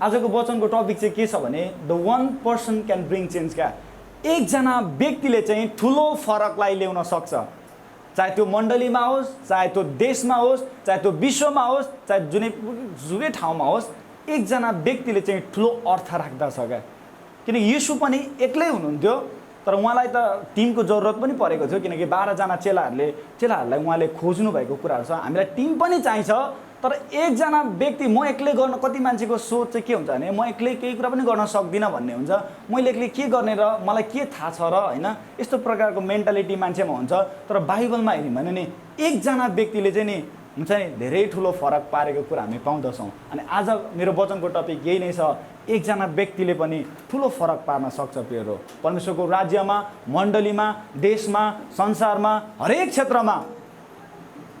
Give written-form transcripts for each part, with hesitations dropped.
आजको वचनको टपिक चाहिँ के छ भने the one person can bring change क्या। एकजना व्यक्तिले चाहिँ ठुलो फरकलाई ल्याउन सक्छ, चाहे त्यो मण्डलीमा होस्, चाहे त्यो देशमा होस्, चाहे त्यो विश्वमा होस्, चाहे जुनै ठाउँमा होस्, एकजना व्यक्तिले चाहिँ ठुलो अर्थ राख्दछ क्या। किनकि यीशु पनि एक्लै हुनुहुन्थ्यो, तर उहाँलाई त टिमको जरुरत पनि परेको थियो, किनकि 12 जना चेलाहरूलाई उहाँले खोज्नु भएको कुराहरू छ। हामीलाई टिम पनि चाहिन्छ, तर एकजना व्यक्ति म एक्लै गर्न, कति मान्छेको सोच चाहिँ के हुन्छ भने म एक्लै केही कुरा पनि गर्न सक्दिनँ भन्ने हुन्छ, मैले एक्लै के गर्ने र मलाई के थाहा छ र होइन, यस्तो प्रकारको मेन्टालिटी मान्छेमा हुन्छ। तर बाइबलमा हेऱ्यौँ भने नि एकजना व्यक्तिले चाहिँ नि हुन्छ नि धेरै ठुलो फरक पारेको कुरा हामी पाउँदछौँ। अनि आज मेरो वचनको टपिक यही नै छ, एकजना व्यक्तिले पनि ठुलो फरक पार्न सक्छ प्रियहरू, परमेश्वरको राज्यमा, मण्डलीमा, देशमा, संसारमा, हरेक क्षेत्रमा।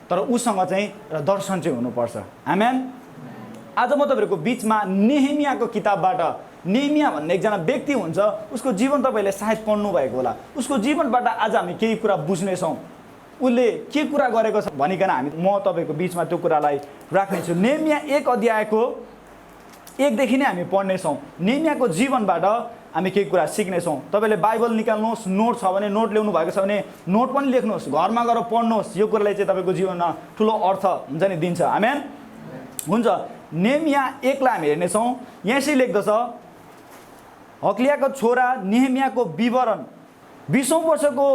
तर उसँग चाहिँ र दर्शन चाहिँ हुनुपर्छ। आमेन। आज म तपाईँहरूको बिचमा नेहेमियाको किताबबाट, नेहेमिया भन्ने एकजना व्यक्ति हुन्छ, उसको जीवन तपाईँले सायद पढ्नु भएको होला। उसको जीवनबाट आज हामी केही कुरा बुझ्नेछौँ, उसले के कुरा गरेको छ भनिकन म तपाईँको बिचमा त्यो कुरालाई राख्नेछु। नेहेमिया 1 अध्यायको 1 देखि नै हामी पढ्नेछौँ। नेहेमियाको जीवनबाट हामी केही कुरा सिक्नेछौँ। तपाईँले बाइबल निकाल्नुहोस्, नोट छ भने नोट ल्याउनु भएको छ भने नोट पनि लेख्नुहोस्, घरमा गएर पढ्नुहोस्। यो कुराले चाहिँ तपाईँको जीवनमा ठुलो अर्थ हुन्छ नि दिन्छ। आमेन। हुन्छ। नेहेमिया 1 लाई हामी हेर्नेछौँ। यहाँ यसरी लेख्दछ, हक्लियाको छोरा नेहेमियाको विवरण। 20औं वर्षको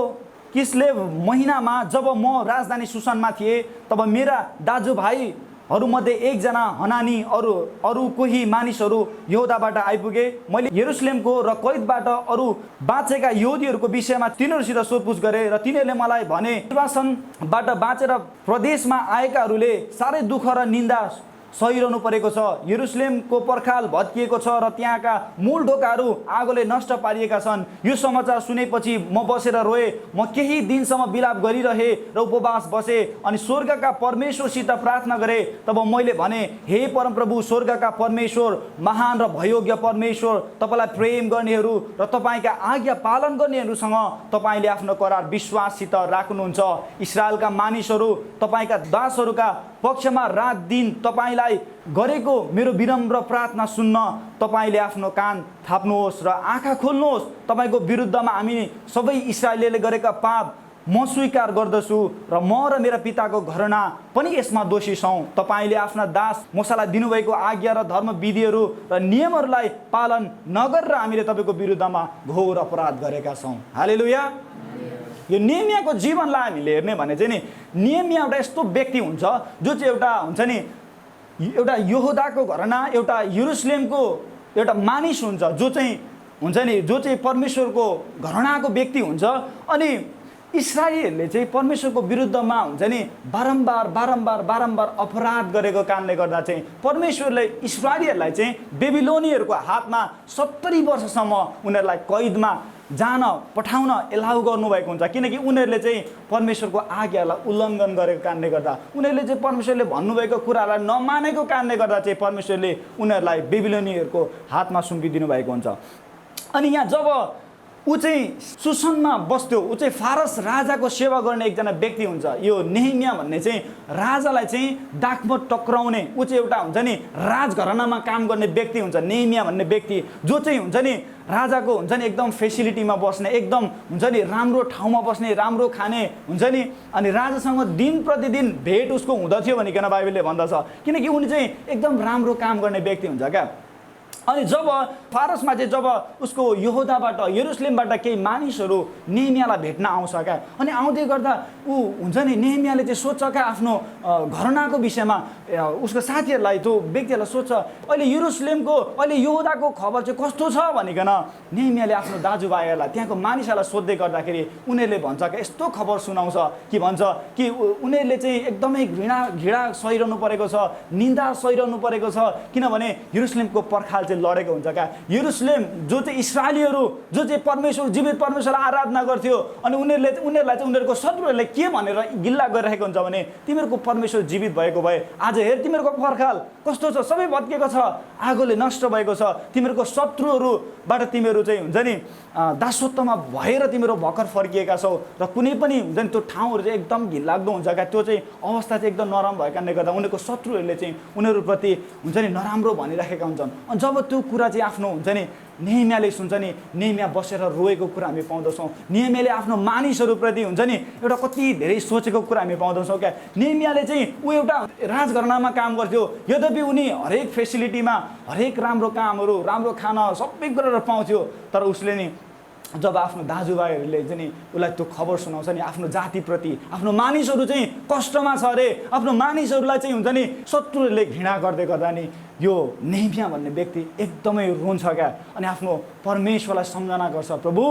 किस्लेव महिनामा जब म राजधानी सुसनमा थिएँ, तब मेरा दाजुभाइहरूमध्ये एकजना हनानी अरू कोही मानिसहरू यहुदाबाट आइपुगे। मैले यरुसलेमको र कैदबाट अरू बाँचेका यहुदीहरूको विषयमा तिनीहरूसित सोधपुछ गरेँ र तिनीहरूले मलाई भने, निर्वासनबाट बाँचेर प्रदेशमा आएकाहरूले साह्रै दुःख र निन्दा सहिरहनु परेको छ। यरुसलेमको पर्खाल भत्किएको छ र त्यहाँका मूल ढोकाहरू आगोले नष्ट पारिएका छन्। यो समाचार सुनेपछि म बसेर रोएँ। म केही दिनसम्म बिलाप गरिरहेँ र उपवास बसेँ अनि स्वर्गका परमेश्वरसित प्रार्थना गरेँ। तब मैले भने, हे परमप्रभु, स्वर्गका परमेश्वर, महान र भयोग्य परमेश्वर, तपाईँलाई प्रेम गर्नेहरू र तपाईँका आज्ञा पालन गर्नेहरूसँग तपाईँले आफ्नो करार विश्वाससित राख्नुहुन्छ। इस्राएलका मानिसहरू तपाईँका दासहरूका पक्षमा रात दिन तपाईँलाई गरेको मेरो विनम्र प्रार्थना सुन्न तपाईँले आफ्नो कान थाप्नुहोस् र आँखा खोल्नुहोस्। तपाईँको विरुद्धमा हामी सबै इस्राएलीले गरेका पाप म स्वीकार गर्दछु र म र मेरा पिताको घरना पनि यसमा दोषी छौँ। तपाईँले आफ्ना दास मूसालाई दिनुभएको आज्ञा र धर्म विधिहरू र नियमहरूलाई पालन नगरेर हामीले तपाईँको विरुद्धमा घोर अपराध गरेका छौँ। हालेलुया। यो नेहेमियाको जीवनलाई हामीले हेर्ने भने चाहिँ नि, नेहेमिया एउटा यस्तो व्यक्ति हुन्छ जो चाहिँ एउटा हुन्छ नि एउटा यहुदाको घरना, एउटा यरुसलेमको एउटा मानिस हुन्छ, जो चाहिँ परमेश्वरको घरनाको व्यक्ति हुन्छ। अनि इस्राएलीहरूले चाहिँ परमेश्वरको विरुद्धमा हुन्छ नि बारम्बार अपराध गरेको कारणले गर्दा चाहिँ परमेश्वरले इस्राएलीहरूलाई चाहिँ बेबिलोनीहरूको हातमा 70 वर्षसम्म उनीहरूलाई कैदमा जान पठाउन एलाउ गर्नुभएको हुन्छ। किनकि उनीहरूले चाहिँ परमेश्वरको आज्ञालाई उल्लङ्घन गरेको कारणले गर्दा, उनीहरूले चाहिँ परमेश्वरले भन्नुभएको कुरालाई नमानेको कारणले गर्दा चाहिँ परमेश्वरले उनीहरूलाई बेबिलोनीहरूको हातमा सुम्पिदिनु भएको हुन्छ। अनि यहाँ जब ऊ चाहिँ सुसनमा बस्थ्यो, ऊ चाहिँ फारस राजाको सेवा गर्ने एकजना व्यक्ति हुन्छ। यो नेहेमिया भन्ने चाहिँ राजालाई चाहिँ दाखमा टक्राउने, ऊ चाहिँ एउटा हुन्छ नि राजघरानामा काम गर्ने व्यक्ति हुन्छ। नेहेमिया भन्ने व्यक्ति जो चाहिँ हुन्छ नि राजाको हुन्छ नि एकदम फेसिलिटीमा बस्ने, एकदम हुन्छ नि राम्रो ठाउँमा बस्ने, राम्रो खाने हुन्छ नि। अनि राजासँग दिन प्रतिदिन भेट उसको हुँदथ्यो भनिकन बाइबलले भन्दछ, किनकि उनी चाहिँ एकदम राम्रो काम गर्ने व्यक्ति हुन्छ क्या। अनि जब फारसमा चाहिँ जब उसको यहुदाबाट यरुसलेमबाट केही मानिसहरू नेहेमियालाई भेट्न आउँछ क्या, अनि आउँदै गर्दा ऊ हुन्छ नि नेहेमियाले चाहिँ सोध्छ क्या आफ्नो घरनाको विषयमा, उसको साथीहरूलाई, त्यो व्यक्तिहरूलाई सोध्छ अहिले यरुसलेमको, अहिले यहुदाको खबर चाहिँ कस्तो छ भनिकन नेहेमियाले आफ्नो दाजुभाइहरूलाई, त्यहाँको मानिसहरूलाई सोध्दै गर्दाखेरि उनीहरूले भन्छ क्या, यस्तो खबर सुनाउँछ कि भन्छ कि उनीहरूले चाहिँ एकदमै घृणा सहिरहनु परेको छ, निन्दा सहिरहनु परेको छ, किनभने यरुसलेमको पर्खाल चाहिँ लडेको हुन्छ क्या। यरुसलेम जो चाहिँ इस्राएलीहरू जो चाहिँ परमेश्वर जीवित परमेश्वरलाई आराधना गर्थ्यो अनि उनीहरूलाई चाहिँ उनीहरूको शत्रुहरूले के भनेर गिल्ला गरिरहेको हुन्छ भने तिमीहरूको परमेश्वर जीवित भएको भए आज हेर तिमीहरूको पर्खाल कस्तो छ, सबै भत्केको छ, आगोले नष्ट भएको छ, तिमीहरूको शत्रुहरूबाट तिमीहरू चाहिँ हुन्छ नि दासत्वमा भएर तिमीहरू भर्खर फर्किएका छौ र कुनै पनि हुन्छ नि त्यो ठाउँहरू चाहिँ एकदम घिनलाग्दो हुन्छ क्या। त्यो चाहिँ अवस्था चाहिँ एकदम नरम भएको कारणले गर्दा उनीहरूको शत्रुहरूले चाहिँ उनीहरूप्रति हुन्छ नि नराम्रो भनिराखेका हुन्छन्। अनि जब त्यो कुरा चाहिँ आफ्नो हुन्छ नि नेहेमियाले सुन्छ नि, नेहेमिया बसेर रोएको कुरा हामी पाउँदछौँ। नेहेमियाले आफ्नो मानिसहरूप्रति हुन्छ नि एउटा कति धेरै सोचेको कुरा हामी पाउँदछौँ क्या। नेहेमियाले चाहिँ ऊ एउटा राजघरानामा काम गर्थ्यो, यद्यपि उनी हरेक फेसिलिटीमा हरेक राम्रो कामहरू राम्रो खाना सबै गरेर पाउँथ्यो, तर उसले नि जब आफ्नो दाजुभाइहरूले चाहिँ नि उसलाई त्यो खबर सुनाउँछ नि आफ्नो जातिप्रति आफ्नो मानिसहरू चाहिँ कष्टमा छ अरे, आफ्नो मानिसहरूलाई चाहिँ हुन्छ नि शत्रुहरूले घृणा गर्दै गर्दा नि यो नेहेमिया भन्ने व्यक्ति एकदमै रुन्छ क्या। अनि आफ्नो परमेश्वरलाई सम्झना गर्छ, प्रभु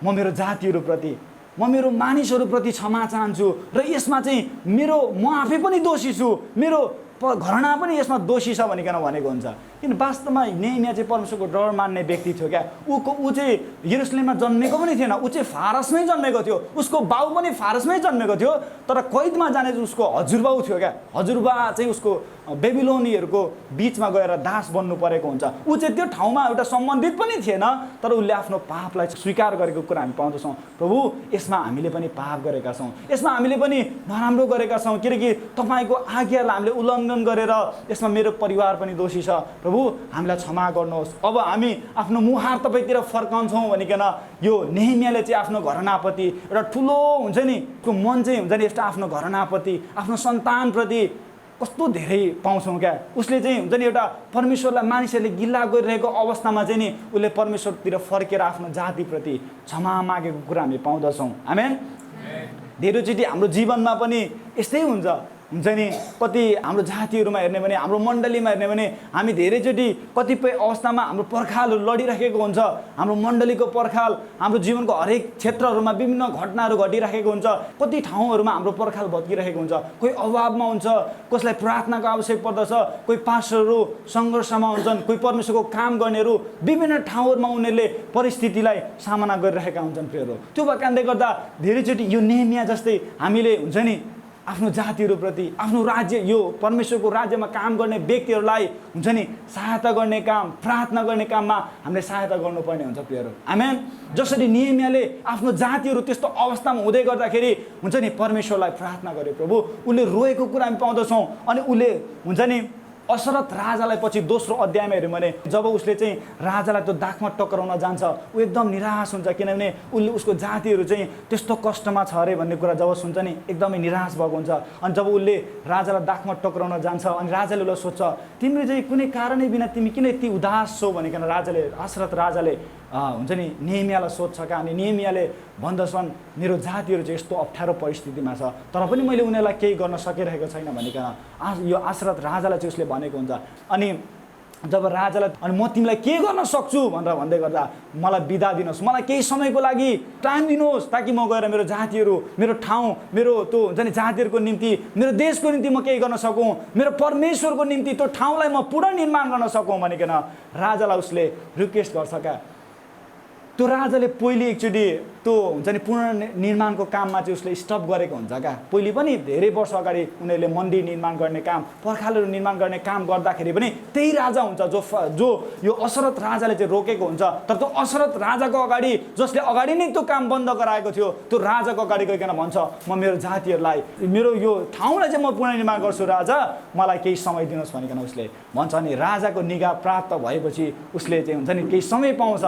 म मेरो जातिहरूप्रति म मेरो मानिसहरूप्रति क्षमा चाहन्छु र यसमा चाहिँ म आफै पनि दोषी छु, मेरो घरना पनि यसमा दोषी छ भनिकन भनेको हुन्छ। किन वास्तवमा नेहेमिया चाहिँ परमेश्वरको डर मान्ने व्यक्ति थियो क्या। ऊ चाहिँ यरुसलेममा जन्मेको पनि थिएन, ऊ चाहिँ फारसमै जन्मेको थियो, उसको बाउ पनि फारसमै जन्मेको थियो, तर कैदमा जाने चाहिँ उसको हजुरबाउ थियो क्या। हजुरबा चाहिँ उसको बेबिलोनीहरूको बिचमा गएर दास बन्नु परेको हुन्छ। ऊ चाहिँ त्यो ठाउँमा एउटा सम्बन्धित पनि थिएन, तर उसले आफ्नो पापलाई स्वीकार गरेको कुरा हामी पाउँदछौँ। प्रभु यसमा हामीले पनि पाप गरेका छौँ, यसमा हामीले पनि नराम्रो गरेका छौँ, किनकि तपाईँको आज्ञालाई हामीले उल्लङ्घन गरेर यसमा मेरो परिवार पनि दोषी छ, प्रभु हामीलाई क्षमा गर्नुहोस्। अब हामी आफ्नो मुहार तपाईँतिर फर्काउँछौँ भनिकन यो नेहेमियाले चाहिँ आफ्नो घरनाप्रति एउटा ठुलो हुन्छ नि त्यो मन चाहिँ हुन्छ नि यस्तो आफ्नो घरनाप्रति आफ्नो सन्तानप्रति कस्तो धेरै पाउँछौँ क्या। उसले चाहिँ हुन्छ नि एउटा परमेश्वरलाई मानिसहरूले गिल्ला गरिरहेको अवस्थामा चाहिँ नि उसले परमेश्वरतिर फर्केर आफ्नो जातिप्रति क्षमा मागेको कुरा हामी पाउँदछौँ। आमेन। धेरैचोटि हाम्रो जीवनमा पनि यस्तै हुन्छ नि, कति हाम्रो जातिहरूमा हेर्ने भने हाम्रो मण्डलीमा हेर्ने भने हामी धेरैचोटि कतिपय अवस्थामा हाम्रो पर्खालहरू लडिराखेको हुन्छ। हाम्रो मण्डलीको पर्खाल हाम्रो जीवनको हरेक क्षेत्रहरूमा विभिन्न घटनाहरू घटिराखेको हुन्छ। कति ठाउँहरूमा हाम्रो पर्खाल भत्किरहेको हुन्छ, कोही अभावमा हुन्छ, कसैलाई प्रार्थनाको आवश्यक पर्दछ, कोही पास्टरहरू सङ्घर्षमा हुन्छन्, कोही परमेश्वरको काम गर्नेहरू विभिन्न ठाउँहरूमा उनीहरूले परिस्थितिलाई सामना गरिरहेका हुन्छन्। प्रियहरू त्यो भएको कारणले गर्दा धेरैचोटि यो नेहेमिया जस्तै हामीले हुन्छ नि आफ्नो जातिहरूप्रति आफ्नो राज्य यो परमेश्वरको राज्यमा काम गर्ने व्यक्तिहरूलाई हुन्छ नि सहायता गर्ने काम प्रार्थना गर्ने काममा हामीले सहायता गर्नुपर्ने हुन्छ। प्रियहरू आमेन। जसरी नेहेमियाले आफ्नो जातिहरू त्यस्तो अवस्थामा हुँदै गर्दाखेरि हुन्छ नि परमेश्वरलाई प्रार्थना गरे, प्रभु उसले रोएको कुरा हामी पाउँदछौँ। अनि उसले हुन्छ नि असरत राजालाई पछि दोस्रो अध्यायमा हेऱ्यौँ भने जब उसले चाहिँ राजालाई त्यो दाखमा टक्राउन जान्छ ऊ एकदम निराश हुन्छ, किनभने उसको जातिहरू चाहिँ त्यस्तो कष्टमा छ अरे भन्ने कुरा जब सुन्छ नि एकदमै निराश भएको हुन्छ। अनि जब उसले राजालाई दाखमा टक्राउन जान्छ अनि राजाले उसलाई सोध्छ तिमीले चाहिँ कुनै कारणै बिना तिमी किन यति उदास छौ भनिकन असरत राजाले हुन्छ नि नेहेमियालाई सोध्छ क्या। अनि नेहेमियाले भन्दछन् मेरो जातिहरू चाहिँ यस्तो अप्ठ्यारो परिस्थितिमा छ तर पनि मैले उनीहरूलाई केही गर्न सकिरहेको छैन भनिकन यो असरत राजालाई चाहिँ उसले भनेको हुन्छ। अनि जब राजालाई अनि म तिमीलाई के गर्न सक्छु भनेर भन्दै गर्दा मलाई बिदा दिनुहोस्, मलाई केही समयको लागि टाइम दिनुहोस् ताकि म गएर मेरो जातिहरू मेरो ठाउँ मेरो त्यो हुन्छ नि जातिहरूको निम्ति मेरो देशको निम्ति म केही गर्न सकौँ, मेरो परमेश्वरको निम्ति त्यो ठाउँलाई म पुनर्निर्माण गर्न सकौँ भनिकन राजालाई उसले रिक्वेस्ट गर्छ क्या। त्यो राजाले पहिले एकचोटि त्यो हुन्छ नि पुनर्निर्माणको काममा चाहिँ उसले स्टप गरेको हुन्छ क्या। पहिले पनि धेरै वर्ष अगाडि उनीहरूले मन्दिर निर्माण गर्ने काम पर्खालहरू निर्माण गर्ने काम गर्दाखेरि पनि त्यही राजा हुन्छ जो यो असरत राजाले चाहिँ रोकेको हुन्छ। तर त्यो असरत राजाको अगाडि जसले अगाडि नै त्यो काम बन्द गराएको थियो त्यो राजाको अगाडि गइकन भन्छ म मेरो जातिहरूलाई मेरो यो ठाउँलाई चाहिँ म पुनर्निर्माण गर्छु राजा, मलाई केही समय दिनुहोस् भनिकन उसले भन्छ। अनि राजाको निगाह प्राप्त भएपछि उसले चाहिँ हुन्छ नि केही समय पाउँछ,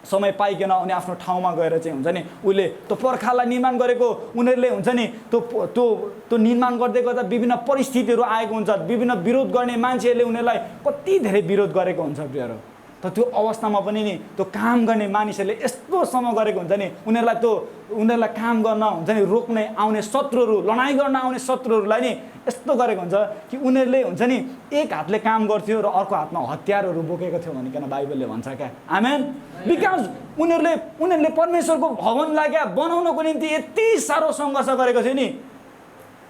समय पाइकन अनि आफ्नो ठाउँमा गएर चाहिँ हुन्छ नि उसले त्यो पर्खाललाई निर्माण गरेको उनीहरूले हुन्छ नि त्यो निर्माण गर्दै गर्दा विभिन्न परिस्थितिहरू आएको हुन्छ, विभिन्न विरोध गर्ने मान्छेहरूले उनीहरूलाई कति धेरै विरोध गरेको हुन्छ प्रियहरू। तर त्यो अवस्थामा पनि नि त्यो काम गर्ने मानिसहरूले यस्तो समय गरेको हुन्छ नि उनीहरूलाई काम गर्न हुन्छ नि रोक्ने आउने शत्रुहरू लडाइँ गर्न आउने शत्रुहरूलाई नि यस्तो गरेको हुन्छ कि उनीहरूले हुन्छ नि एक हातले काम गर्थ्यो र अर्को हातमा हतियारहरू बोकेको थियो भनिकन बाइबलले भन्छ क्या। आमेन। बिकज उनीहरूले परमेश्वरको भवनलाई क्या बनाउनको निम्ति यति साह्रो सङ्घर्ष गरेको थियो नि।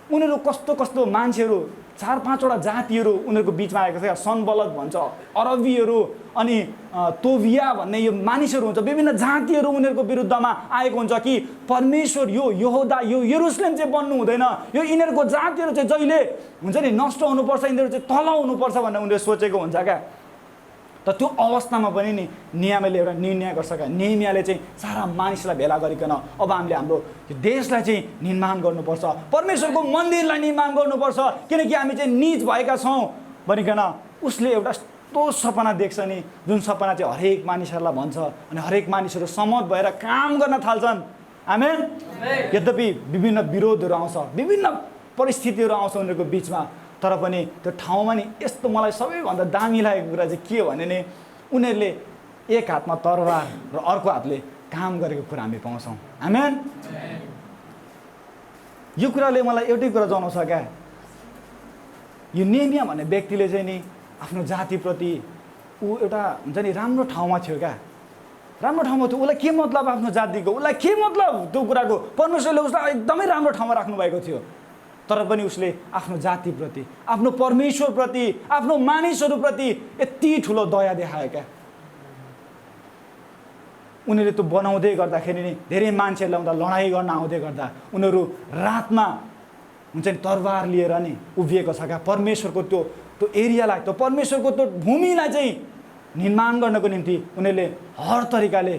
उनीहरू कस्तो मान्छेहरू 4-5वटा जातिहरू उनीहरूको बिचमा आएको थियो। सनबलत भन्छ, अरबीहरू, अनि तोबिया भन्ने यो मानिसहरू हुन्छ, विभिन्न जातिहरू उनीहरूको विरुद्धमा आएको हुन्छ कि परमेश्वर यो यहोदा यो यरुसलेम चाहिँ बन्नु हुँदैन, यो यिनीहरूको जातिहरू चाहिँ जहिले हुन्छ नि नष्ट हुनुपर्छ, यिनीहरू चाहिँ तल हुनुपर्छ भनेर उनीहरूले सोचेको हुन्छ क्या। त त्यो अवस्थामा पनि नि नेहेमियाले एउटा निर्णय गर्छ क्या। नेहेमियाले चाहिँ सारा मानिसलाई भेला गरिकन अब हामीले हाम्रो देशलाई चाहिँ निर्माण गर्नुपर्छ, परमेश्वरको मन्दिरलाई निर्माण गर्नुपर्छ, किनकि हामी चाहिँ नीच भएका छौँ भनिकन उसले एउटा यस्तो सपना देख्छ नि, जुन सपना चाहिँ हरेक मानिसहरूलाई भन्छ अनि हरेक मानिसहरू सहमत भएर काम गर्न थाल्छन्। आमेन। यद्यपि विभिन्न विरोधहरू आउँछ, विभिन्न परिस्थितिहरू आउँछ उनीहरूको बिचमा, तर पनि त्यो ठाउँमा नि यस्तो मलाई सबैभन्दा दामी लागेको कुरा चाहिँ के हो भने नि उनीहरूले एक हातमा तरवार र अर्को हातले काम गरेको कुरा हामी पाउँछौँ। आमेन। यो कुराले मलाई एउटै कुरा जनाउँछ क्या, यो नेहेमिया भन्ने व्यक्तिले चाहिँ नि आफ्नो जातिप्रति ऊ एउटा हुन्छ नि राम्रो ठाउँमा थियो क्या, राम्रो ठाउँमा थियो। उसलाई के मतलब आफ्नो जातिको, उसलाई के मतलब त्यो कुराको, परमेश्वरले उसलाई एकदमै राम्रो ठाउँमा राख्नुभएको थियो। तर पनि उसले आफ्नो जातिप्रति, आफ्नो परमेश्वरप्रति, आफ्नो मानिसहरूप्रति यति ठुलो दया देखायो क्या। उनीहरूले त्यो बनाउँदै गर्दाखेरि नि धेरै मान्छेहरूले आउँदा लडाइँ गर्न आउँदै गर्दा उनीहरू रातमा हुन्छ नि तरवार लिएर नि उभिएको छ क्या। परमेश्वरको त्यो एरियालाई, त्यो परमेश्वरको त्यो भूमिलाई चाहिँ निर्माण गर्नको निम्ति उनीहरूले हर तरिकाले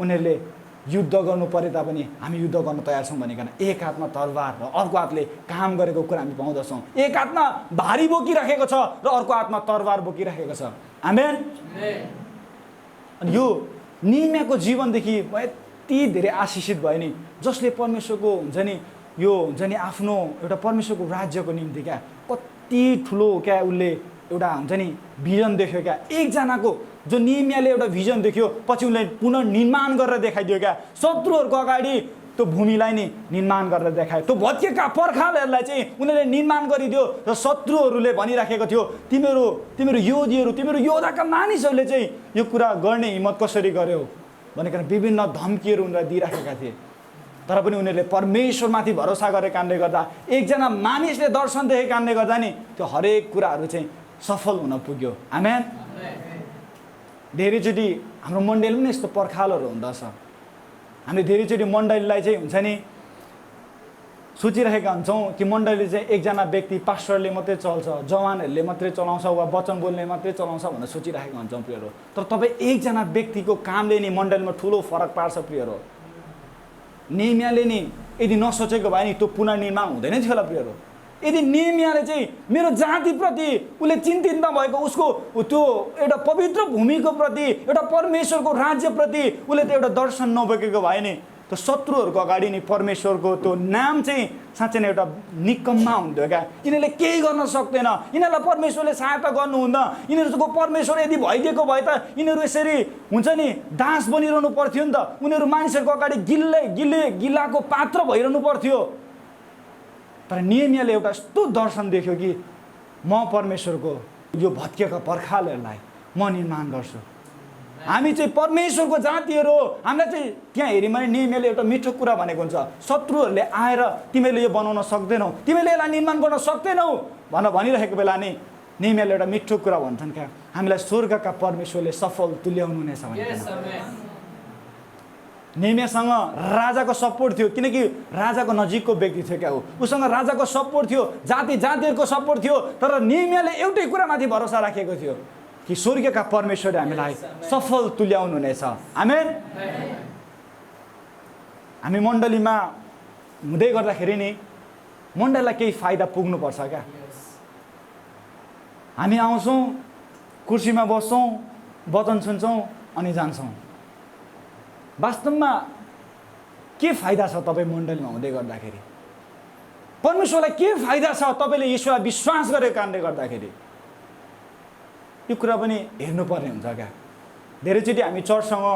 उनीहरूले युद्ध गर्नु परे तापनि हामी युद्ध गर्न तयार छौँ भनिकन एक हातमा तरवार र अर्को हातले काम गरेको कुरा हामी पाउँदछौँ। एक हातमा भारी बोकिराखेको छ र अर्को हातमा तरवार बोकिराखेको छ। आमेन। अनि यो नेहेमियाको जीवनदेखि म यति धेरै आशिषित भएँ नि, जसले परमेश्वरको हुन्छ नि यो हुन्छ नि आफ्नो एउटा परमेश्वरको राज्यको निम्ति क्या कति ठुलो क्या उसले एउटा हुन्छ नि भिजन देख्यो क्या। एकजनाको जो नेहेमियाले एउटा भिजन देख्यो पछि उनले पुनर्निर्माण गरेर देखाइदियो क्या। शत्रुहरूको अगाडि त्यो भूमिलाई नि निर्माण गरेर देखायो, त्यो भत्किएका पर्खालहरूलाई चाहिँ उनीहरूले निर्माण गरिदियो र शत्रुहरूले भनिराखेको थियो तिमीहरू योधीहरू, तिमीहरू योद्धाका मानिसहरूले चाहिँ यो कुरा गर्ने हिम्मत कसरी गर्यो भनेर विभिन्न धम्कीहरू उनीहरूलाई दिइराखेका थिए। तर पनि उनीहरूले परमेश्वरमाथि भरोसा गरेको कारणले गर्दा, एकजना मानिसले दर्शन देखेको कारणले गर्दा नि त्यो हरेक कुराहरू चाहिँ सफल हुन पुग्यो। आमेन। धेरैचोटि हाम्रो मण्डलीमा पनि यस्तो पर्खालहरू हुँदछ। हामीले धेरैचोटि मण्डलीलाई चाहिँ हुन्छ नि सोचिरहेका हुन्छौँ कि मण्डली चाहिँ एकजना व्यक्ति पास्टरले मात्रै चल्छ, जवानहरूले मात्रै चलाउँछ वा वचन बोल्ने मात्रै चलाउँछ भनेर सोचिरहेका हुन्छौँ प्रियहरू। तर तपाईँ एकजना व्यक्तिको कामले नि मण्डलीमा ठुलो फरक पार्छ प्रियहरू। नेहेमियाले नि यदि नसोचेको भए नि त्यो पुनर्निर्माण हुँदैन थियो होला प्रियहरू। यदि नेहेमियाले चाहिँ मेरो जातिप्रति उसले चिन्तित नभएको, उसको त्यो एउटा पवित्र भूमिको प्रति, एउटा परमेश्वरको राज्यप्रति उसले त एउटा दर्शन नबोकेको भए नि त्यो शत्रुहरूको अगाडि नि परमेश्वरको त्यो नाम चाहिँ साँच्चै नै एउटा निकम्मा हुन्थ्यो क्या। यिनीहरूले केही गर्न सक्दैन, यिनीहरूलाई परमेश्वरले सहायता गर्नुहुन्न, यिनीहरूको परमेश्वर यदि भइदिएको भए त यिनीहरू यसरी हुन्छ नि दास बनिरहनु पर्थ्यो नि त, उनीहरू मानिसहरूको अगाडि गिलाको पात्र भइरहनु पर्थ्यो। तर नेहेमियाले एउटा यस्तो दर्शन देख्यो कि म परमेश्वरको यो भत्किएका पर्खालहरूलाई म निर्माण गर्छु। हामी चाहिँ परमेश्वरको जातिहरू हो। हामीलाई चाहिँ त्यहाँ हेऱ्यौँ भने नेहेमियाले एउटा मिठो कुरा भनेको हुन्छ, शत्रुहरूले आएर तिमीले यो बनाउन सक्दैनौ, तिमीले यसलाई निर्माण गर्न सक्दैनौ भनिरहेको बेला नि नेहेमियाले एउटा मिठो कुरा भन्छन् क्या, हामीलाई स्वर्गका परमेश्वरले सफल तुल्याउनु नै छ भने। नेहेमियासँग राजाको सपोर्ट थियो, किनकि राजाको नजिकको व्यक्ति थियो क्या, उसँग राजाको सपोर्ट थियो, जातिहरूको सपोर्ट थियो। तर नेहेमियाले एउटै कुरामाथि भरोसा राखेको थियो कि स्वर्गका परमेश्वरले हामीलाई सफल तुल्याउनु नै छ। आमेन। हामी मण्डलीमा हुँदै गर्दाखेरि नि मण्डलीलाई केही फाइदा पुग्नुपर्छ क्या। हामी आउँछौँ, कुर्सीमा बस्छौँ, वचन सुन्छौँ अनि जान्छौँ। वास्तवमा के फाइदा छ तपाईँ मण्डलीमा हुँदै गर्दाखेरि? परमेश्वरलाई के फाइदा छ तपाईँले ईश्वरलाई विश्वास गरेको कारणले गर्दाखेरि? यो कुरा पनि हेर्नुपर्ने हुन्छ क्या। धेरैचोटि हामी चर्चसँग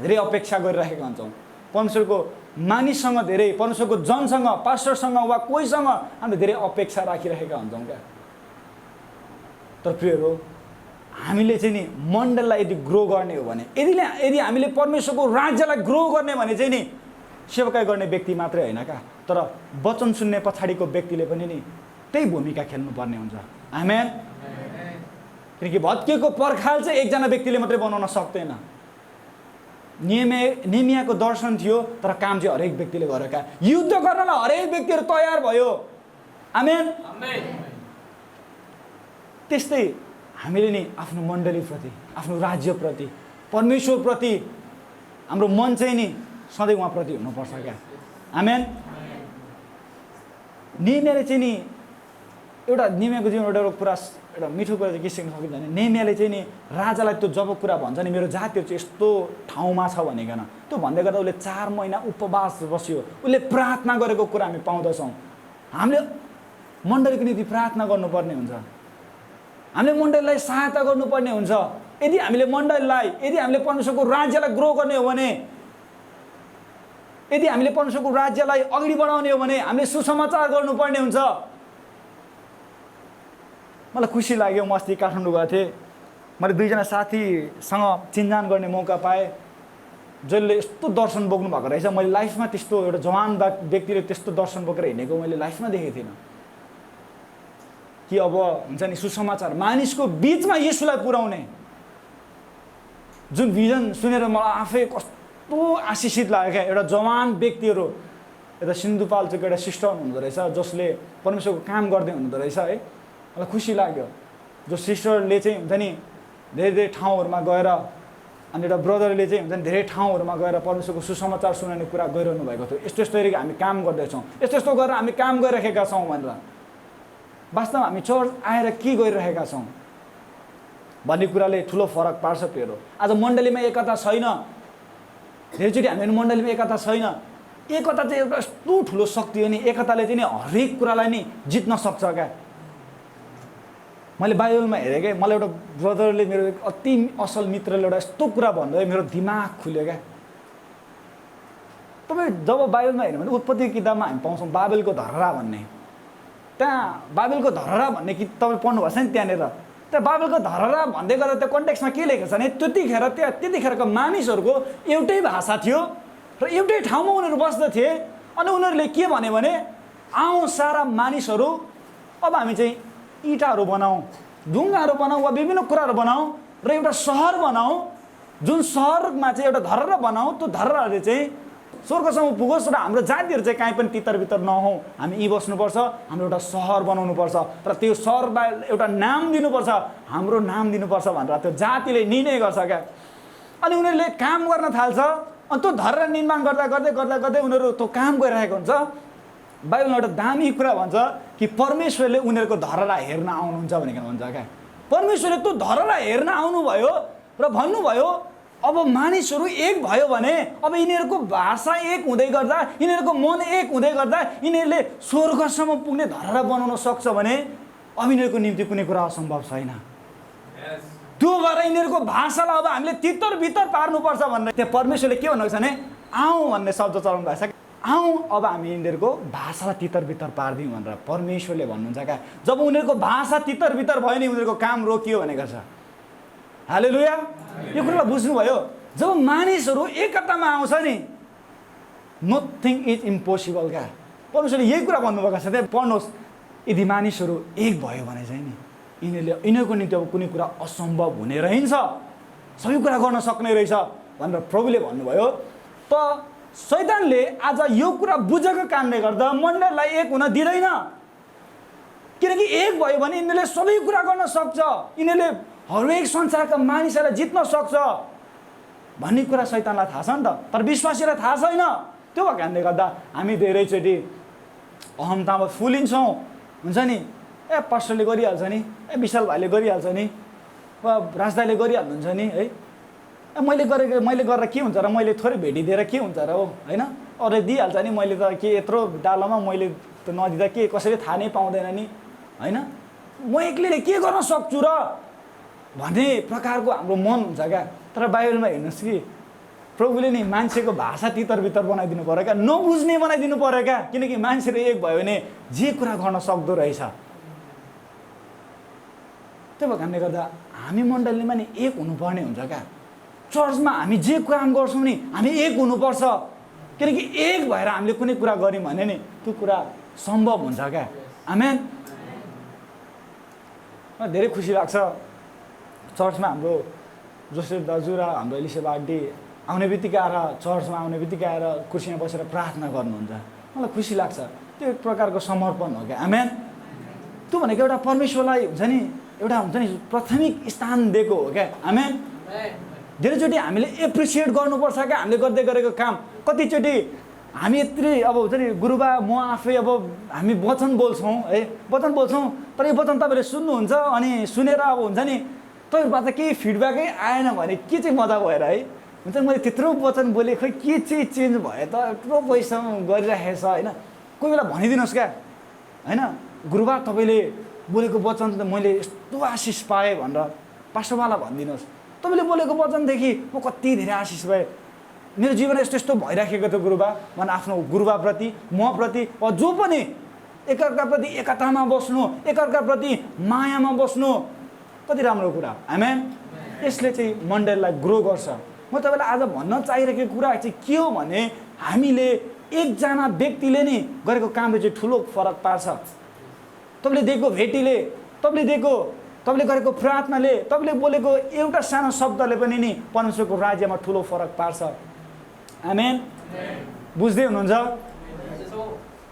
धेरै अपेक्षा गरिरहेका हुन्छौँ, परमेश्वरको मानिससँग धेरै, परमेश्वरको जनसँग, पास्टरसँग वा कोहीसँग हामीले धेरै अपेक्षा राखिरहेका हुन्छौँ क्या। तर प्रियहरू, हामीले चाहिँ नि मण्डललाई यदि ग्रो गर्ने हो भने, यदि हामीले परमेश्वरको राज्यलाई ग्रो गर्ने भने चाहिँ नि सेवकाई गर्ने व्यक्ति मात्रै होइन क्या, तर वचन सुन्ने पछाडिको व्यक्तिले पनि नि त्यही भूमिका खेल्नुपर्ने हुन्छ। आमेन। किनकि भत्किएको पर्खाल चाहिँ एकजना व्यक्तिले मात्रै बनाउन सक्दैन। नेमियाको दर्शन थियो तर काम चाहिँ हरेक व्यक्तिले गरेका। युद्ध गर्नलाई हरेक व्यक्तिहरू तयार भयो। आमेन। त्यस्तै हामीले नि आफ्नो मण्डलीप्रति, आफ्नो राज्यप्रति, परमेश्वरप्रति हाम्रो मन चाहिँ नि सधैँ उहाँप्रति हुनुपर्छ क्या। आमेन। नेमियाले चाहिँ नि नेमियाको जीवन एउटा कुरा, एउटा मिठो कुरा चाहिँ के सिक्न सकिन्छ भने नेमियाले चाहिँ नि राजालाई त्यो जब कुरा भन्छ नि मेरो जातिहरू चाहिँ यस्तो ठाउँमा छ भनिकन, त्यो भन्दै गर्दा उसले 4 महिना उपवास बस्यो, उसले प्रार्थना गरेको कुरा हामी पाउँदछौँ। हामीले मण्डलीको निम्ति प्रार्थना गर्नुपर्ने हुन्छ। हामीले मण्डलीलाई सहायता गर्नुपर्ने हुन्छ। यदि हामीले परमेश्वरको राज्यलाई ग्रो गर्ने हो भने, यदि हामीले परमेश्वरको राज्यलाई अगाडि बढाउने हो भने हामीले सुसमाचार गर्नुपर्ने हुन्छ। मलाई खुसी लाग्यो, म अस्ति काठमाडौँ गएको थिएँ, मैले 2 जना साथीसँग चिनजान गर्ने मौका पाएँ जसले यस्तो दर्शन बोक्नु भएको रहेछ। मैले लाइफमा त्यस्तो एउटा जवान व्यक्तिले त्यस्तो दर्शन बोकेर हिँडेको मैले लाइफमा देखेको थिइनँ कि अब हुन्छ नि सुसमाचार मानिसको बिचमा येशूलाई पुर्याउने जुन भिजन सुनेर मलाई आफै कस्तो आशिषित लाग्यो क्या। एउटा जवान व्यक्तिहरू, यता सिन्धुपाल्चोको एउटा सिस्टर हुनुहुँदो रहेछ जसले परमेश्वरको काम गर्दै हुनुहुँदो रहेछ है। मलाई खुसी लाग्यो जो सिस्टरले चाहिँ हुन्छ नि धेरै धेरै ठाउँहरूमा गएर, अनि एउटा ब्रदरले चाहिँ हुन्छ नि धेरै ठाउँहरूमा गएर परमेश्वरको सुसमाचार सुनाउने कुरा गरिरहनु भएको थियो। यस्तो यस्तो गरी हामी काम गर्दैछौँ, यस्तो यस्तो गरेर हामी काम गरिरहेका छौँ भनेर। वास्तवमा हामी चर्च आएर के गरिरहेका छौँ भन्ने कुराले ठुलो फरक पार्छ प्रियहरू। आज मण्डलीमा एकता छैन, धेरैचोटि हामीहरू मण्डलीमा एकता छैन। एकता चाहिँ एउटा यस्तो ठुलो शक्ति हो नि, एकताले चाहिँ नि हरेक कुरालाई नि जित्न सक्छ क्या। मैले बाइबलमा हेरेँ क्या, मलाई एउटा ब्रदरले, मेरो अति असल मित्रले एउटा यस्तो कुरा भन्दै मेरो दिमाग खुल्यो क्या। तपाईँ जब बाइबलमा हेर्नु भने उत्पत्ति किताबमा हामी पाउँछौँ बाबेलको धरहरा भन्ने। त्यहाँ बाबेलको धरहरा भन्ने कि तपाईँ पढ्नु भएको छ नि त्यहाँनिर। त्यहाँ बाबेलको धरहरा भन्दै गर्दा त्यो कन्टेक्स्टमा के लेखेको छ भने त्यतिखेरको मानिसहरूको एउटै भाषा थियो र एउटै ठाउँमा उनीहरू बस्दथे। अनि उनीहरूले के भन्यो भने आउँ सारा मानिसहरू अब हामी चाहिँ इँटाहरू बनाऊँ, ढुङ्गाहरू बनाऊँ वा विभिन्न कुराहरू बनाऊँ र एउटा सहर बनाऊँ, जुन सहरमा चाहिँ एउटा धरहरा बनाऊँ, त्यो धरहराले चाहिँ स्वर्गसम्म पुगोस् र हाम्रो जातिहरू चाहिँ काहीँ पनि तितर बितर नहौँ, हामी यहीँ बस्नुपर्छ, हाम्रो एउटा सहर बनाउनुपर्छ र त्यो सहरलाई एउटा नाम दिनुपर्छ, हाम्रो नाम दिनुपर्छ भनेर त्यो जातिले निर्णय गर्छ क्या। अनि उनीहरूले काम गर्न थाल्छ। अनि त्यो धरहरा निर्माण गर्दा गर्दै गर्दा गर्दै उनीहरू त्यो काम गरिरहेको हुन्छ। बाइबलमा एउटा दामी कुरा भन्छ कि परमेश्वरले उनीहरूको धरहरा हेर्न आउनुहुन्छ भनेर भन्छ क्या। परमेश्वरले त्यो धरहरा हेर्न आउनुभयो र भन्नुभयो अब मानिसहरू एक भयो भने अब यिनीहरूको भाषा एक हुँदै गर्दा, यिनीहरूको मन एक हुँदै गर्दा यिनीहरूले स्वर्गसम्म पुग्ने धरहरा बनाउन सक्छ भने अब यिनीहरूको निम्ति कुनै कुरा असम्भव छैन। त्यो भएर यिनीहरूको भाषालाई अब हामीले तितर बितर पार्नुपर्छ भनेर त्यहाँ परमेश्वरले के भन्नुभएको छ भने आउँ भन्ने शब्द चलाउनु भएको छ। आउँ अब हामी यिनीहरूको भाषालाई तितर बितर पारिदिउँ भनेर परमेश्वरले भन्नुहुन्छ क्या। जब उनीहरूको भाषा तितर बितर भयो नि उनीहरूको काम रोकियो भनेको छ। हालेलुया। यो कुरालाई बुझ्नुभयो। जब मानिसहरू एकतामा आउँछ नि नथिङ इज इम्पोसिबल क्या। परमेश्वरले यही कुरा भन्नुभएको छ। त्यहाँ पढ्नुहोस्, यदि मानिसहरू एक भयो भने चाहिँ नि यिनीहरूको निम्ति अब कुनै कुरा असम्भव हुने रहन्छ, सबै कुरा गर्न सक्ने रहेछ भनेर प्रभुले भन्नुभयो। त शैतानले आज यो कुरा बुझेको कारणले गर्दा मण्डलीलाई एक हुन दिँदैन। किनकि एक भयो भने यिनीहरूले सबै कुरा गर्न सक्छ, यिनीहरूले हरेक संसारका मानिसहरूलाई जित्न सक्छ भन्ने कुरा शैतानलाई थाहा छ नि त, तर विश्वासीलाई थाहा छैन। त्यो भएको कारणले गर्दा हामी धेरैचोटि अहमतामा फुलिन्छौँ। हुन्छ नि, ए पास्टरले गरिहाल्छ नि, ए विशाल भाइले गरिहाल्छ नि, वा राजदाईले गरिहाल्नुहुन्छ नि है, मैले गरेर के हुन्छ र, मैले थोरै भेटिदिएर के हुन्छ र हो होइन, अरू दिइहाल्छ नि, मैले त के यत्रो डालोमा मैले त नदिँदा के कसैले थाहा नै पाउँदैन नि होइन, म एक्लैले के गर्न सक्छु र भन्ने प्रकारको हाम्रो मन हुन्छ क्या। तर बाइबलमा हेर्नुहोस् कि प्रभुले नि मान्छेको भाषा तितर बितर बनाइदिनु पऱ्यो क्या, नबुझ्ने बनाइदिनु पऱ्यो क्या। किनकि मान्छेले एक भयो भने जे कुरा गर्न सक्दो रहेछ। त्यो भएको कारणले गर्दा हामी मण्डलीमा नि एक हुनुपर्ने हुन्छ क्या। चर्चमा हामी जे काम गर्छौँ नि हामी एक हुनुपर्छ। किनकि एक भएर हामीले कुनै कुरा गऱ्यौँ भने नि त्यो कुरा सम्भव हुन्छ क्या। आमेन। मलाई धेरै खुसी लाग्छ चर्चमा हाम्रो जोसेफ दाजु र हाम्रो एलिसेबा आन्टी आउने बित्तिकै आएर चर्चमा आउने बित्तिकै आएर कुर्सीमा बसेर प्रार्थना गर्नुहुन्छ। मलाई खुसी लाग्छ, त्यो एक प्रकारको समर्पण हो क्या। आमेन। त्यो भनेको एउटा परमेश्वरलाई हुन्छ नि एउटा हुन्छ नि प्राथमिक स्थान दिएको हो क्या। आमेन। धेरैचोटि हामीले एप्रिसिएट गर्नुपर्छ क्या हामीले गर्दै गरेको काम। कतिचोटि हामी यत्रो अब हुन्छ नि गुरुबा म आफै अब हामी वचन बोल्छौँ है, वचन बोल्छौँ, तर यो वचन तपाईँले सुन्नुहुन्छ अनि सुनेर अब हुन्छ नि तपाईँहरूबाट केही फिडब्याकै आएन भने के चाहिँ मजा भएर है, हुन्छ मैले त्यत्रो वचन बोलेँ खोइ के चाहिँ चेन्ज भयो त, यत्रो पैसा गरिराखेछ होइन। कोही बेला भनिदिनुहोस् क्या होइन, गुरुबा तपाईँले बोलेको वचन त मैले यस्तो आशिष पाएँ भनेर पास्टरवाला भनिदिनुहोस्। तपाईँले बोलेको वचनदेखि म कति धेरै आशिष भएँ, मेरो जीवन यस्तो यस्तो भइराखेको थियो गुरुबा भने आफ्नो गुरुबाप्रति मप्रति जो पनि एकअर्काप्रति एकतामा बस्नु, एकअर्काप्रति मायामा बस्नु कति राम्रो कुरा। आमेन। यसले चाहिँ मण्डलीलाई ग्रो गर्छ। म तपाईँलाई आज भन्न चाहिरहेको कुरा चाहिँ के हो भने हामीले एकजना व्यक्तिले नि गरेको कामले चाहिँ ठुलो फरक पार्छ। तपाईँले दिएको भेटीले, तपाईँले गरेको प्रार्थनाले, तपाईँले बोलेको एउटा सानो शब्दले पनि नि परमेश्वरको राज्यमा ठुलो फरक पार्छ। आमेन। बुझ्दै हुनुहुन्छ?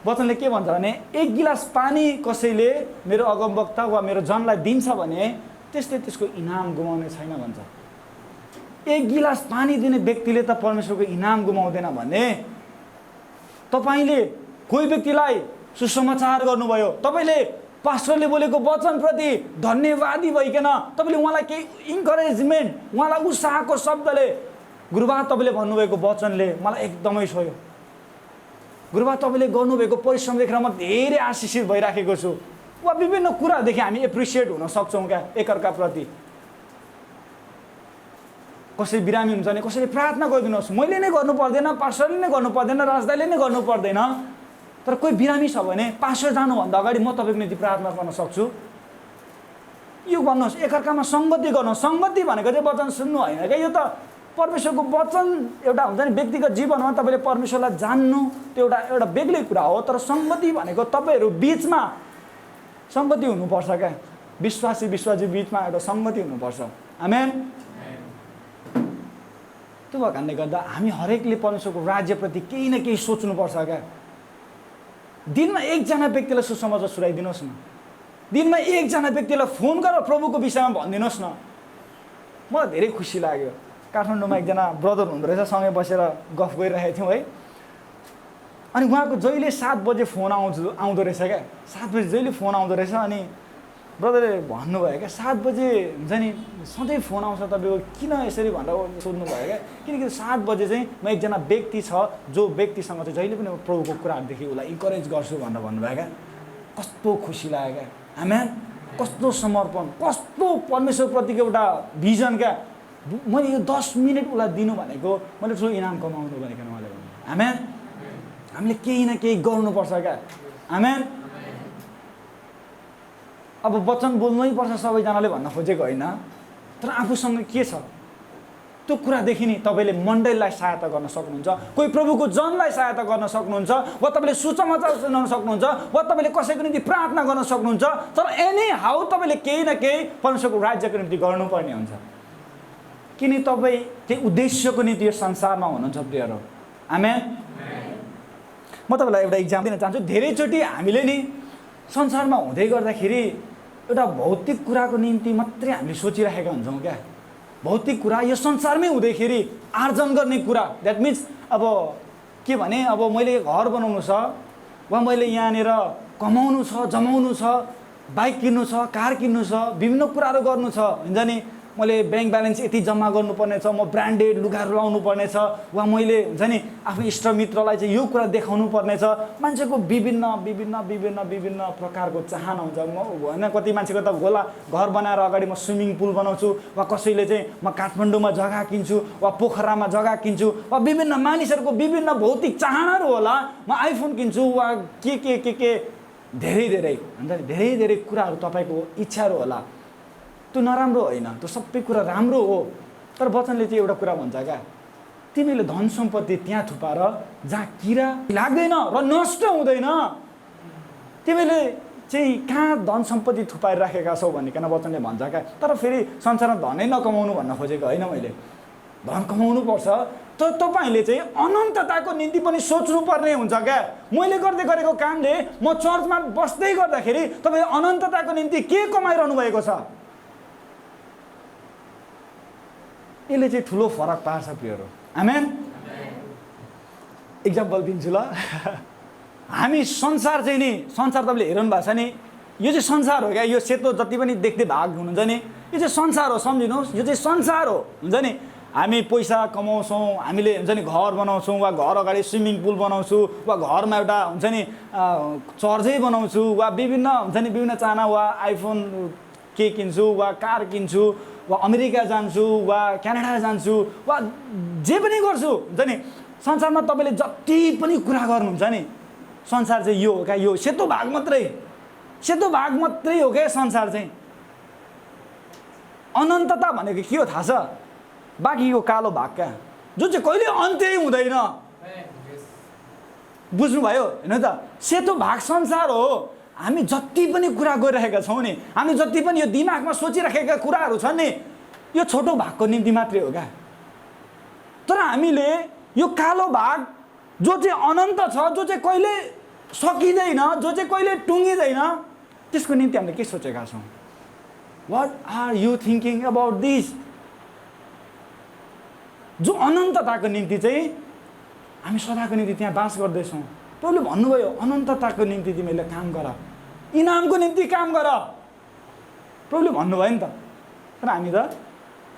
वचनले के भन्छ भने एक गिलास पानी कसैले मेरो अगमवक्ता वा मेरो जनलाई दिन्छ भने त्यसले त्यसको इनाम गुमाउने छैन भन्छ। एक गिलास पानी दिने व्यक्तिले त परमेश्वरको इनाम गुमाउँदैन भने तपाईँले कोही व्यक्तिलाई सुसमाचार गर्नुभयो, तपाईँले पास्टरले बोलेको वचनप्रति धन्यवादी भइकन तपाईँले उहाँलाई केही इन्करेजमेन्ट, उहाँलाई उत्साहको शब्दले, गुरुबा तपाईँले भन्नुभएको वचनले मलाई एकदमै छोयो, गुरुबा तपाईँले गर्नुभएको परिश्रम देखेर म धेरै आशिषित भइराखेको छु, वा विभिन्न कुरादेखि हामी एप्रिसिएट हुन सक्छौँ क्या एकअर्काप्रति। कसै बिरामी हुन्छ भने कसैले प्रार्थना गरिदिनुहोस्, मैले नै गर्नु पर्दैन, पास्टरले नै गर्नु पर्दैन, राजदाले नै गर्नु पर्दैन, तर कोही बिरामी छ भने पास्टर जानुभन्दा अगाडि म तपाईँको निम्ति प्रार्थना गर्न सक्छु। यो गर्नुहोस्, एकअर्कामा सङ्गति गर्नुहोस्। सङ्गति भनेको चाहिँ वचन सुन्नु होइन क्या, यो त परमेश्वरको वचन एउटा हुन्छ नि व्यक्तिगत जीवनमा तपाईँले परमेश्वरलाई जान्नु, त्यो एउटा बेग्लै कुरा हो। तर सङ्गति भनेको तपाईँहरू बिचमा सङ्गति हुनुपर्छ क्या, विश्वासी बिचमा एउटा सङ्गति हुनुपर्छ। आमेन। त्यो भएको कारणले गर्दा हामी हरेकले परमेश्वरको राज्यप्रति केही न केही सोच्नुपर्छ क्या। दिनमा एकजना व्यक्तिलाई सुसमाचार सुनाइदिनुहोस् न, दिनमा एकजना व्यक्तिलाई फोन गरेर प्रभुको विषयमा भनिदिनुहोस् न। मलाई धेरै खुसी लाग्यो। काठमाडौँमा एकजना ब्रदर हुँदो रहेछ, सँगै बसेर गफ गरिरहेको थियौँ है। अनि उहाँको जहिले 7 बजे फोन आउँदो रहेछ क्या, 7 बजे जहिले फोन आउँदो रहेछ। अनि ब्रदरले भन्नुभयो क्या 7 बजे हुन्छ नि सधैँ फोन आउँछ तपाईँको, किन यसरी भनेर सोध्नुभयो क्या। किनकि 7 बजे चाहिँ म एकजना व्यक्ति छ जो व्यक्तिसँग चाहिँ जहिले पनि प्रभुको कुराहरूदेखि उसलाई इन्करेज गर्छु भनेर भन्नुभयो क्या। कस्तो खुसी लाग्यो क्या। आमेन। कस्तो समर्पण, कस्तो परमेश्वरप्रतिको एउटा भिजन क्या। मैले यो 10 मिनट उसलाई दिनु भनेको मैले ठुलो इनाम कमाउनु भनेको उहाँले भन्नु। आमेन। हामीले केही न केही गर्नुपर्छ क्या। आमेन। अब वचन बोल्नै पर्छ सबैजनाले भन्न खोजेको होइन, तर आफूसँग के छ त्यो कुरादेखि नि तपाईँले मण्डलीलाई सहायता गर्न सक्नुहुन्छ, कोही प्रभुको जनलाई सहायता गर्न सक्नुहुन्छ, वा तपाईँले सुसमाचार सुनाउन सक्नुहुन्छ, वा तपाईँले कसैको निम्ति प्रार्थना गर्न सक्नुहुन्छ। तर एनी हाउ तपाईँले केही न केही परमेश्वरको राज्यको निम्ति गर्नुपर्ने हुन्छ। किन तपाईँ केही उद्देश्यको निम्ति यो संसारमा हुनुहुन्छ प्रियहरू। आमेन। म तपाईँलाई एउटा इक्जाम दिन चाहन्छु। धेरैचोटि हामीले नि संसारमा हुँदै गर्दाखेरि एउटा भौतिक कुराको निम्ति मात्रै हामीले सोचिराखेका हुन्छौँ क्या। भौतिक कुरा यो संसारमै हुँदैखेरि आर्जन गर्ने कुरा, द्याट मिन्स अब के भने अब मैले घर बनाउनु छ, वा मैले यहाँनिर कमाउनु छ, जमाउनु छ, बाइक किन्नु छ, कार किन्नु छ, विभिन्न कुराहरू गर्नु छ, हुन्छ नि मैले ब्याङ्क ब्यालेन्स यति जम्मा गर्नुपर्ने छ, म ब्रान्डेड लुगाहरू लाउनु पर्ने छ, वा मैले हुन्छ नि आफ्नो इष्टमित्रलाई चाहिँ यो कुरा देखाउनु पर्ने छ। मान्छेको विभिन्न विभिन्न विभिन्न विभिन्न प्रकारको चाहना हुन्छ। म होइन कति मान्छेको त घर बनाएर अगाडि म स्विमिङ पुल बनाउँछु, वा कसैले चाहिँ म काठमाडौँमा जग्गा किन्छु, वा पोखरामा जग्गा किन्छु, वा विभिन्न मानिसहरूको विभिन्न भौतिक चाहनाहरू होला। म आइफोन किन्छु, वा के धेरै धेरै हुन्छ नि धेरै धेरै कुराहरू तपाईँको इच्छाहरू होला। त्यो नराम्रो होइन, त्यो सबै कुरा राम्रो हो। तर वचनले चाहिँ एउटा कुरा भन्छ क्या, तिमीले धन सम्पत्ति त्यहाँ थुपाएर जहाँ किरा लाग्दैन र नष्ट हुँदैन, तिमीले चाहिँ कहाँ धन सम्पत्ति थुपारिराखेका छौ भनिकन वचनले भन्छ क्या। तर फेरि संसारमा धनै नकमाउनु भन्न खोजेको होइन मैले, धन कमाउनु पर्छ, तर तपाईँले चाहिँ अनन्तताको निम्ति पनि सोच्नुपर्ने हुन्छ क्या। मैले गर्दै गरेको कामले म चर्चमा बस्दै गर्दाखेरि तपाईँ अनन्तताको निम्ति के कमाइरहनु भएको छ, यसले चाहिँ ठुलो फरक पार्छ प्रियहरू। आमेन। इक्जाम्पल दिन्छु ल। हामी संसार चाहिँ नि, संसार तपाईँले हेर्नु भएको छ नि, यो चाहिँ संसार हो क्या। यो सेतो जति पनि देख्दै भाग हुनुहुन्छ नि, यो चाहिँ संसार हो, सम्झिनुहोस्, यो चाहिँ संसार हो। हुन्छ नि, हामी पैसा कमाउँछौँ, हामीले हुन्छ नि घर बनाउँछौँ, वा घर अगाडि स्विमिङ पुल बनाउँछु, वा घरमा एउटा हुन्छ नि चर्चै बनाउँछु, वा विभिन्न हुन्छ नि विभिन्न चाहना, वा आइफोन के किन्छु, वा कार किन्छु, वा अमेरिका जान्छु, वा क्यानाडा जान्छु, वा जे पनि गर्छु। हुन्छ नि संसारमा तपाईँले जति पनि कुरा गर्नुहुन्छ नि, संसार चाहिँ यो हो क्या। यो सेतो भाग मात्रै, सेतो भाग मात्रै हो क्या संसार चाहिँ। अनन्तता भनेको के हो थाहा छ? बाँकीको कालो भाग क्या, जो चाहिँ कहिले अन्त्यै हुँदैन। बुझ्नुभयो होइन त? सेतो भाग संसार हो। हामी जति पनि कुरा गरिरहेका छौँ नि, हामी जति पनि यो दिमागमा सोचिराखेका कुराहरू छन् नि, यो छोटो भागको निम्ति मात्रै हो क्या। तर हामीले यो कालो भाग जो चाहिँ अनन्त छ, जो चाहिँ कहिले सकिँदैन, जो चाहिँ कहिले टुङ्गिँदैन, त्यसको निम्ति हामीले के सोचेका छौँ? What are you thinking about this? जो अनन्तताको निम्ति चाहिँ हामी सदाको निम्ति त्यहाँ बास गर्दैछौँ। प्रभुले भन्नुभयो अनन्तताको निम्ति तिमीले काम गर, इनामको निम्ति काम गर, प्रभुले भन्नुभयो नि त। तर हामी त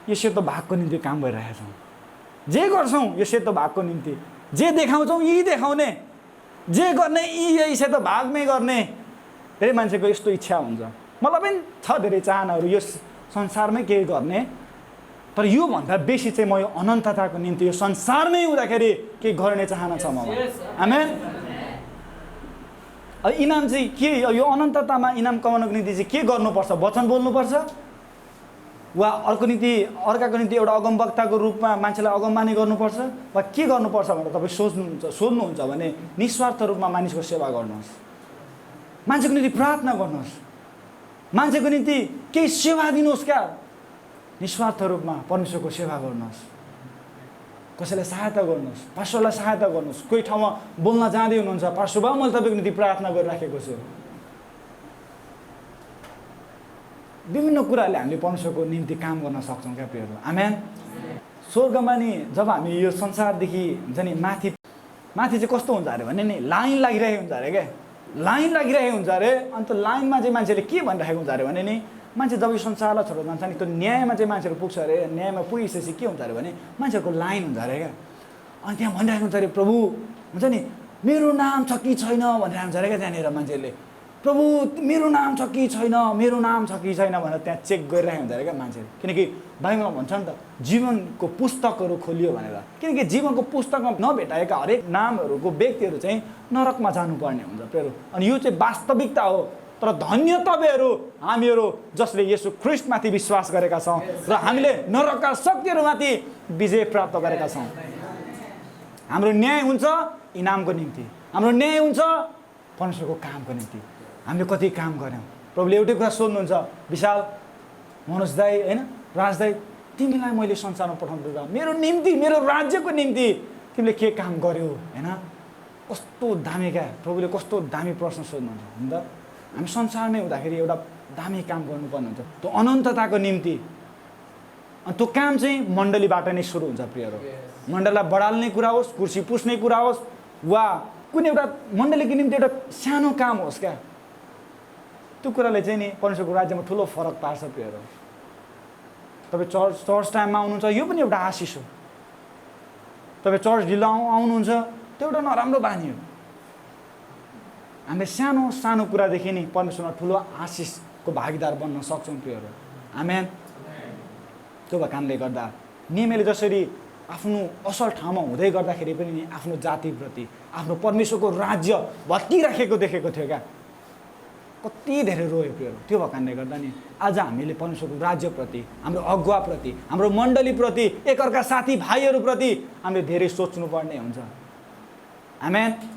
यो सेतो भागको निम्ति काम गरिरहेका छौँ। जे गर्छौँ यो सेतो भागको निम्ति, जे देखाउँछौँ यही देखाउने, जे गर्ने यही सेतो भागमै गर्ने। धेरै मान्छेको यस्तो इच्छा हुन्छ, मलाई पनि छ धेरै चाहनाहरू यो संसारमै केही गर्ने, तर योभन्दा बेसी चाहिँ म यो अनन्तताको निम्ति यो संसारमै हुँदाखेरि केही गर्ने चाहना छ ममा। आमेन। इनाम चाहिँ के? यो अनन्ततामा इनाम कमाउनको निम्ति चाहिँ के गर्नुपर्छ? वचन बोल्नुपर्छ, वा अर्काको निम्ति एउटा अगमवक्ताको रूपमा मान्छेलाई अगमवानी गर्नुपर्छ, वा के गर्नुपर्छ भनेर तपाईँ सोध्नुहुन्छ भने निस्वार्थ रूपमा मानिसको सेवा गर्नुहोस्, मान्छेको निम्ति प्रार्थना गर्नुहोस्, मान्छेको निम्ति केही सेवा दिनुहोस् क्या। निस्वार्थ रूपमा परमेश्वरको सेवा गर्नुहोस्, कसैलाई सहायता गर्नुहोस्, पास्टरलाई सहायता गर्नुहोस्। कोही ठाउँमा बोल्न जाँदै हुनुहुन्छ, पास्टर बाबु मैले तपाईँको निम्ति प्रार्थना गरिराखेको छु। विभिन्न कुराहरूले हामीले परमेश्वरको निम्ति काम गर्न सक्छौँ क्या प्रियहरू। आमेन। स्वर्गमा नि जब हामी यो संसारदेखि हुन्छ नि माथि चाहिँ कस्तो हुन्छ अरे भने नि लाइन लागिरहेको हुन्छ अरे क्या, लाइन लागिरहेको हुन्छ अरे। अन्त लाइनमा चाहिँ मान्छेले के भनिरहेको हुन्छ अरे भने नि, मान्छे जब यो संसारलाई छोडेर जान्छ नि, त्यो न्यायमा चाहिँ मान्छेहरू पुग्छ अरे। न्यायमा पुगिसकेपछि के हुन्छ अरे भने मान्छेहरूको लाइन हुन्छ अरे क्या। अनि त्यहाँ भनिरहेको हुन्छ अरे प्रभु हुन्छ नि मेरो नाम छ कि छैन भनेर हुन्छ अरे क्या। त्यहाँनिर मान्छेले प्रभु मेरो नाम छ कि छैन, मेरो नाम छ कि छैन भनेर त्यहाँ चेक गरिरहेको हुन्छ अरे क्या मान्छेले। किनकि बाइबलमा भन्छ नि त जीवनको पुस्तकहरू खोलियो भनेर। किनकि जीवनको पुस्तकमा नभेटाएका हरेक नामहरूको व्यक्तिहरू चाहिँ नरकमा जानुपर्ने हुन्छ प्रियहरू। अनि यो चाहिँ वास्तविकता हो। तर धन्य तपाईँहरू हामीहरू जसले येशू ख्रीष्टमाथि विश्वास गरेका छौँ र हामीले नरकका शक्तिहरूमाथि विजय प्राप्त गरेका छौँ। हाम्रो न्याय हुन्छ इनामको निम्ति, हाम्रो न्याय हुन्छ परमेश्वरको कामको निम्ति। हामीले कति काम गऱ्यौँ? प्रभुले एउटै कुरा सोध्नुहुन्छ, विशाल मनोज दाई होइन, राज दाई, तिमीलाई मैले संसारमा पठाउँदा मेरो निम्ति, मेरो राज्यको निम्ति तिमीले के काम गर्यौ होइन? कस्तो दामी क्या, प्रभुले कस्तो दामी प्रश्न सोध्नुहुन्छ नि त। हामी संसारमै हुँदाखेरि एउटा दामी काम गर्नुपर्ने हुन्छ त्यो अनन्तताको निम्ति। अनि त्यो काम चाहिँ मण्डलीबाट नै सुरु हुन्छ प्रियहरू। मण्डलीलाई बढाल्ने कुरा होस्, कुर्सी पुस्ने कुरा होस्, वा कुनै एउटा मण्डलीको निम्ति एउटा सानो काम होस् क्या, त्यो कुराले चाहिँ नि परमेश्वरको राज्यमा ठुलो फरक पार्छ प्रियहरू। तपाईँ चर्च टाइममा आउनुहुन्छ यो पनि एउटा आशिष हो। तपाईँ चर्च ढिलो आउनुहुन्छ त्यो एउटा नराम्रो बानी हो। हामीले सानो सानो कुरादेखि नि परमेश्वरमा ठुलो आशिषको भागीदार बन्न सक्छौँ प्रियहरू। आमेन। त्यो भएको कारणले गर्दा नियमले जसरी आफ्नो असल ठाउँमा हुँदै गर्दाखेरि पनि नि आफ्नो जातिप्रति, आफ्नो परमेश्वरको राज्य भत्किराखेको देखेको थियो क्या। कति धेरै रोयो प्रियहरू। त्यो भएको कारणले गर्दा नि आज हामीले परमेश्वरको राज्यप्रति, हाम्रो अगुवाप्रति, हाम्रो मण्डलीप्रति, एकअर्का साथी भाइहरूप्रति हामीले धेरै सोच्नुपर्ने हुन्छ। आमेन।